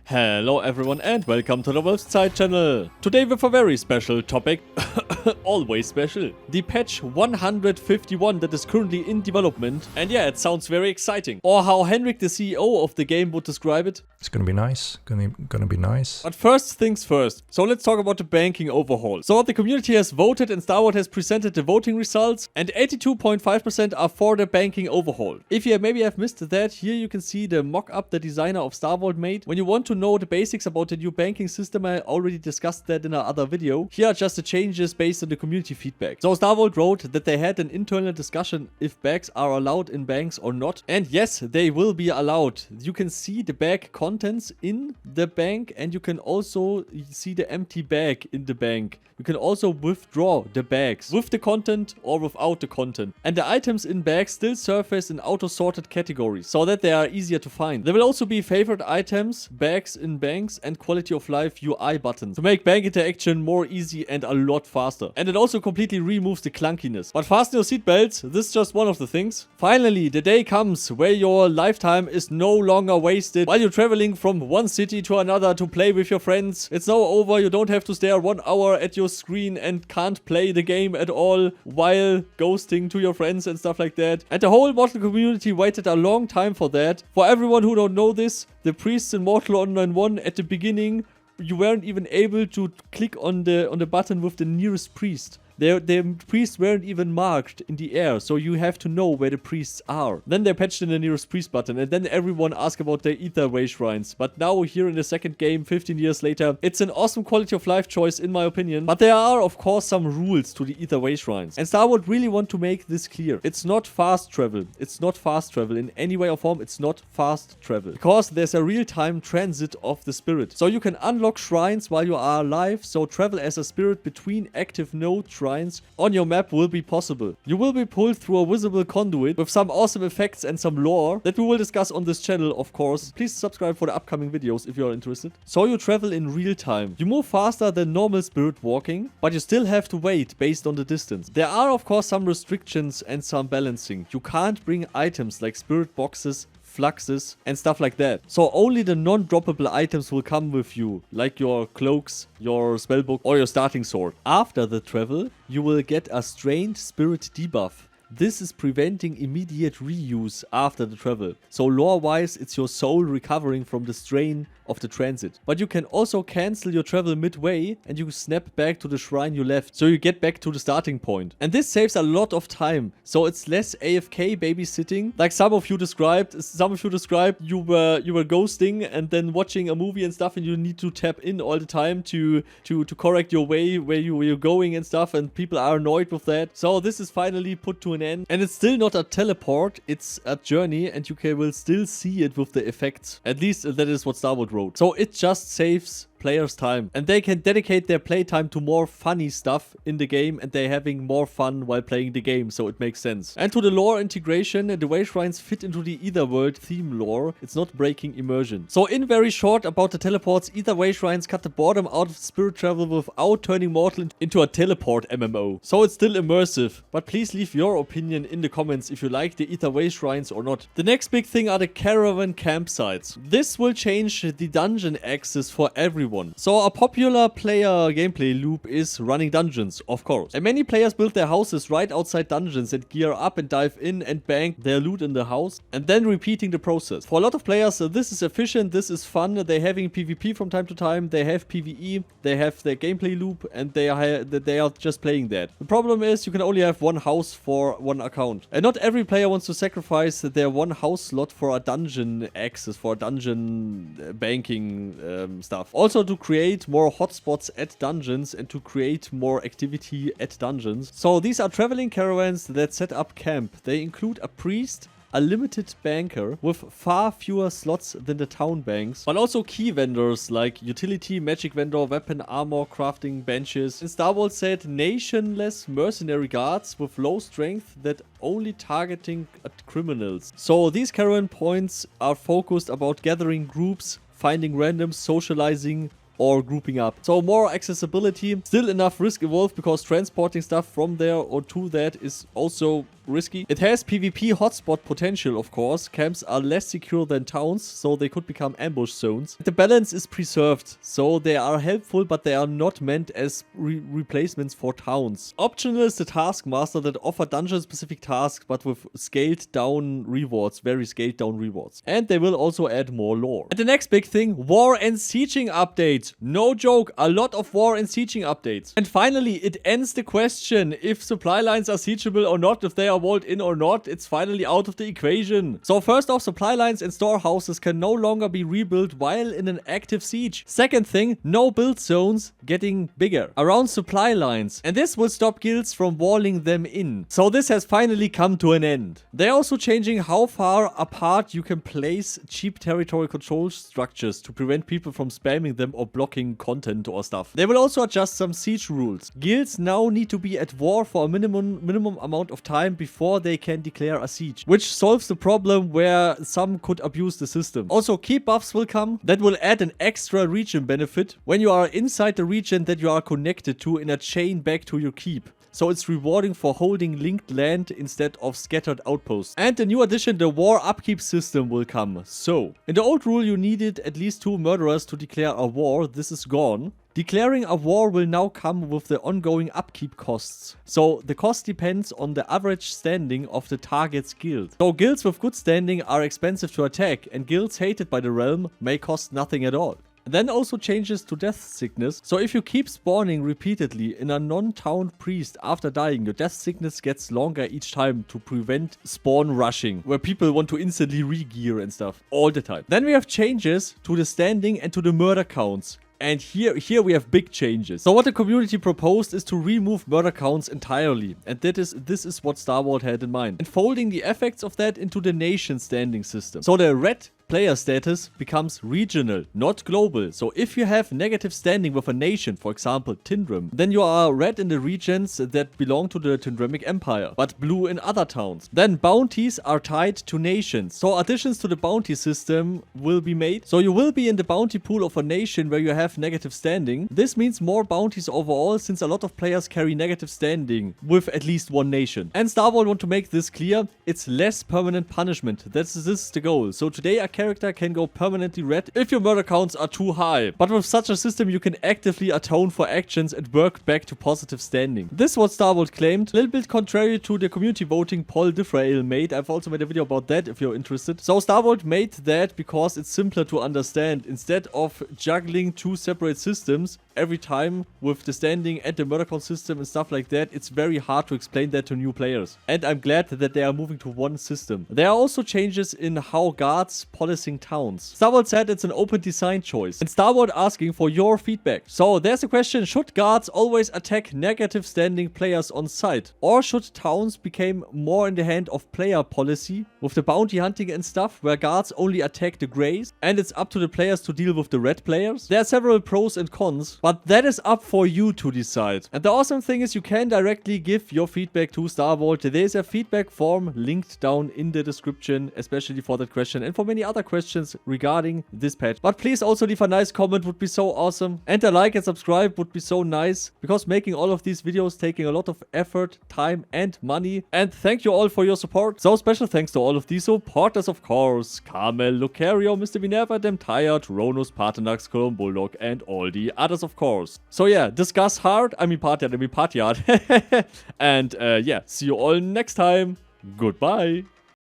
Hello everyone and welcome to the Wolfszeit channel. Today with a very special topic, always special, the patch 151 that is currently in development, and yeah, it sounds very exciting. Or how Henrik, the CEO of the game, would describe it. It's gonna be nice, gonna be nice. But first things first, so let's talk about the banking overhaul. So the community has voted and Star Wars has presented the voting results, and 82.5% are for the banking overhaul. If you maybe have missed that, here you can see the mock-up the designer of Star Wars made. When you want to know the basics about the new banking system, I already discussed that in another video. Here are just the changes based on the community feedback. So Star Wars wrote that they had an internal discussion if bags are allowed in banks or not. And yes, they will be allowed. You can see the bag contents in the bank and you can also see the empty bag in the bank. You can also withdraw the bags with the content or without the content. And the items in bags still surface in auto-sorted categories so that they are easier to find. There will also be favorite items, bags in banks, and quality of life UI buttons to make bank interaction more easy and a lot faster. And it also completely removes the clunkiness. But fasten your seatbelts, this is just one of the things. Finally, the day comes where your lifetime is no longer wasted while you're traveling from one city to another to play with your friends. It's now over, you don't have to stare 1 hour at your screen and can't play the game at all while ghosting to your friends and stuff like that. And the whole Mortal community waited a long time for that. For everyone who don't know this, the priests in Mortal Online 1 at the beginning, you weren't even able to click on the button with the nearest priest. The priests weren't even marked in the air, so you have to know where the priests are. Then they patched in the nearest priest button, and then everyone asked about the Ether Wayshrines. But now, here in the second game, 15 years later, it's an awesome quality of life choice, in my opinion. But there are, of course, some rules to the Ether Wayshrines. And Star Wars really want to make this clear. It's not fast travel. It's not fast travel. In any way or form, it's not fast travel. Because there's a real-time transit of the spirit. So you can unlock shrines while you are alive, so travel as a spirit between active node shrines on your map will be possible. You will be pulled through a visible conduit with some awesome effects and some lore that we will discuss on this channel, of course. Please subscribe for the upcoming videos if you are interested. So you travel in real time. You move faster than normal spirit walking, but you still have to wait based on the distance. There are, of course, some restrictions and some balancing. You can't bring items like spirit boxes, fluxes, and stuff like that. So only the non-droppable items will come with you, like your cloaks, your spellbook, or your starting sword. After the travel, you will get a strained spirit debuff. This is preventing immediate reuse after the travel. So lore-wise, it's your soul recovering from the strain of the transit. But you can also cancel your travel midway and you snap back to the shrine you left. So you get back to the starting point. And this saves a lot of time. So it's less AFK babysitting. Like some of you described, you were ghosting and then watching a movie and stuff, and you need to tap in all the time to correct your way where you're going and stuff, and people are annoyed with that. So this is finally put to an end. And it's still not a teleport, it's a journey, and you will still see it with the effects. At least that is what Star Wars wrote. So it just saves players time, and they can dedicate their playtime to more funny stuff in the game, and they're having more fun while playing the game, so it makes sense. And to the lore integration, the Wayshrines fit into the Etherworld theme lore. It's not breaking immersion. So in very short about the teleports, Ether Wayshrines cut the boredom out of spirit travel without turning Mortal into a teleport MMO. So it's still immersive, but please leave your opinion in the comments if you like the Ether Wayshrines or not. The next big thing are the Caravan Campsites. This will change the dungeon access for everyone. So a popular player gameplay loop is running dungeons, of course. And many players build their houses right outside dungeons and gear up and dive in and bank their loot in the house, and then repeating the process. For a lot of players, this is efficient, this is fun. They're having PvP from time to time, they have PvE, they have their gameplay loop, and they are just playing that. The problem is you can only have one house for one account. And not every player wants to sacrifice their one house slot for a dungeon access, for a dungeon banking stuff. Also to create more hotspots at dungeons and to create more activity at dungeons. So these are traveling caravans that set up camp. They include a priest, a limited banker with far fewer slots than the town banks, but also key vendors like utility, magic vendor, weapon, armor, crafting, benches. And Star Wars said nationless mercenary guards with low strength that only targeting at criminals. So these caravan points are focused about gathering groups, finding randoms, socializing, or grouping up. So more accessibility, still enough risk involved because transporting stuff from there or to that is also risky. It has PvP hotspot potential, of course. Camps are less secure than towns, so they could become ambush zones. The balance is preserved, so they are helpful, but they are not meant as replacements for towns. Optional is the Taskmaster that offer dungeon-specific tasks, but with scaled down rewards, very scaled down rewards. And they will also add more lore. And the next big thing, War and Sieging update. No joke, a lot of War and Sieging updates. And finally, it ends the question if supply lines are siegeable or not, if they are walled in or not. It's finally out of the equation. So first off, supply lines and storehouses can no longer be rebuilt while in an active siege. Second thing, no build zones getting bigger around supply lines, and this will stop guilds from walling them in. So this has finally come to an end. They're also changing how far apart you can place cheap territory control structures to prevent people from spamming them or blocking content or stuff. They will also adjust some siege rules. Guilds now need to be at war for a minimum amount of time before they can declare a siege, which solves the problem where some could abuse the system. Also, keep buffs will come that will add an extra region benefit when you are inside the region that you are connected to in a chain back to your keep. So it's rewarding for holding linked land instead of scattered outposts. And a new addition, the War Upkeep system will come. So, in the old rule you needed at least 2 murderers to declare a war. This is gone. Declaring a war will now come with the ongoing upkeep costs. So the cost depends on the average standing of the target's guild. So guilds with good standing are expensive to attack, and guilds hated by the realm may cost nothing at all. Then also changes to death sickness. So if you keep spawning repeatedly in a non-town priest after dying, your death sickness gets longer each time to prevent spawn rushing, where people want to instantly re-gear and stuff all the time. Then we have changes to the standing and to the murder counts. And here we have big changes. So what the community proposed is to remove murder counts entirely. And this is what Star Wars had in mind. And folding the effects of that into the nation standing system. So the red player status becomes regional, not global. So if you have negative standing with a nation, for example Tindrem, then you are red in the regions that belong to the Tindremic Empire, but blue in other towns. Then bounties are tied to nations. So additions to the bounty system will be made. So you will be in the bounty pool of a nation where you have negative standing. This means more bounties overall, since a lot of players carry negative standing with at least one nation. And Star Wars want to make this clear, it's less permanent punishment. This is the goal. So today a character can go permanently red if your murder counts are too high. But with such a system you can actively atone for actions and work back to positive standing. This is what Star Wars claimed. A little bit contrary to the community voting Paul Diffrail made. I've also made a video about that if you're interested. So Star Wars made that because it's simpler to understand. Instead of juggling 2 separate systems every time with the standing and the murder count system and stuff like that, it's very hard to explain that to new players. And I'm glad that they are moving to one system. There are also changes in how guards policing towns. Star Wars said it's an open design choice. And Star Wars asking for your feedback. So there's a question, should guards always attack negative standing players on site? Or should towns become more in the hand of player policy with the bounty hunting and stuff where guards only attack the greys and it's up to the players to deal with the red players? There are several pros and cons, but that is up for you to decide. And the awesome thing is you can directly give your feedback to Star Wars. There's a feedback form linked down in the description, especially for that question and for many other questions regarding this patch. But please also leave a nice comment, would be so awesome. And a like and subscribe would be so nice, because making all of these videos taking a lot of effort, time and money. And thank you all for your support. So special thanks to all of these supporters, of course. Carmel, Lucario, Mr. Minerva, Dem Tired, Ronus, Patenax, Colum, Bulldog and all the others, of course. So yeah, discuss hard. I mean party hard. And yeah, see you all next time. Goodbye.